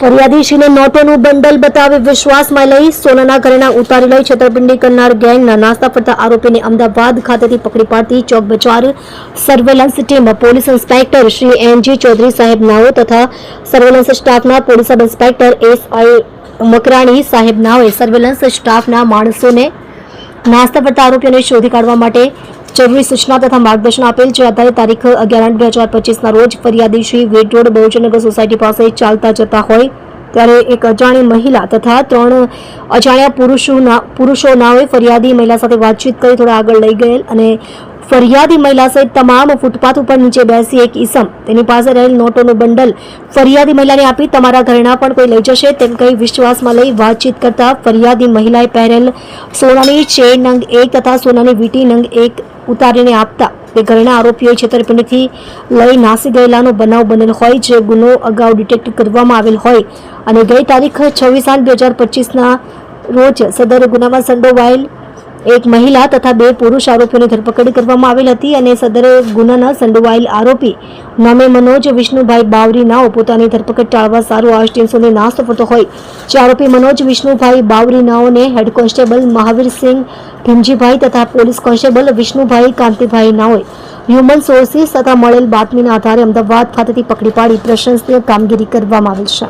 ફરિયાદીશીને નોટોનું bundle બતાવી વિશ્વાસમાં લઈ સોનાના ઘરેણા ઉતારી લઈ છેતરપિંડી કરનાર ગેંગના નાસ્તા ફરતા આરોપીને અમદાવાદ ખાતેથી પકડી પાડતી Chowk Bazaar surveillance team police inspector Shri N G Chaudhary સાહેબ નાઓ તથા સર્વેલન્સ સ્ટાફના police sub inspector S I Makrani સાહેબ નાઓએ સર્વેલન્સ સ્ટાફના માણસોને નાસ્તા ફરતા આરોપીઓને શોધી કાઢવા માટે જરૂરી સૂચના તથા માર્ગદર્શન આપેલ છે। આધારે તારીખ 11/8/2025 રોજ ફરિયાદી શ્રી વેટ રોડ બહુજનનગર સોસાયટી પાસે ચાલતા જતા હોય ત્યારે એક અજાણી મહિલા તથા 3 અજાણ્યા પુરુષોનાઓએ ફરિયાદી મહિલા સાથે વાતચીત કરી થોડા આગળ લઈ ગયેલ અને ફરિયાદી મહિલા સહિત તમામ ફૂટપાથ ઉપર નીચે બેસી એક ઈસમ તેની પાસે રહેલ નોટોનું બંડલ ફરિયાદી મહિલાને આપી તમારા ઘરેણા પણ કોઈ લઈ જશે તેમ કહી વિશ્વાસમાં લઈ વાતચીત કરતા ફરિયાદી મહિલાએ પહેરેલ સોનાની ચેન નંગ 1 તથા સોનાની વીંટી નંગ 1 ઉતારીને આપતા તે ઘરેણા આરોપીઓએ છેતરપિંડીથી લઈ નાસી ગયેલાનો બનાવ બનેલ હોય જે ગુનો અગાઉ ડિટેક્ટ કરવામાં આવેલ હોય અને ગઈ તારીખ 26/8/2025 રોજ સદર ગુનામાં સંડોવાયેલ એક મહિલા તથા 2 પુરુષ આરોપીઓની ધરપકડ કરવામાં આવેલ હતી અને સદર ગુનાના સંડોવાયેલ આરોપી નામે મનોજ વિષ્ણુભાઈ બાવરી નાઓ પોતાની ધરપકડ ટાળવા સારું 8 દિવસોનો નાસ્તો ફરતો હોય જે આરોપી મનોજ વિષ્ણુભાઈ બાવરી નાઓને હેડ કોન્સ્ટેબલ મહાવીરસિંહ ભીમજીભાઈ તથા પોલીસ કોન્સ્ટેબલ વિષ્ણુભાઈ કાંતિભાઈ નાઓએ હ્યુમન સોર્સિસ તથા મળેલ બાતમીના આધારે અમદાવાદ ખાતેથી પકડી પાડી પ્રશંસનીય કામગીરી કરવામાં આવેલ છે।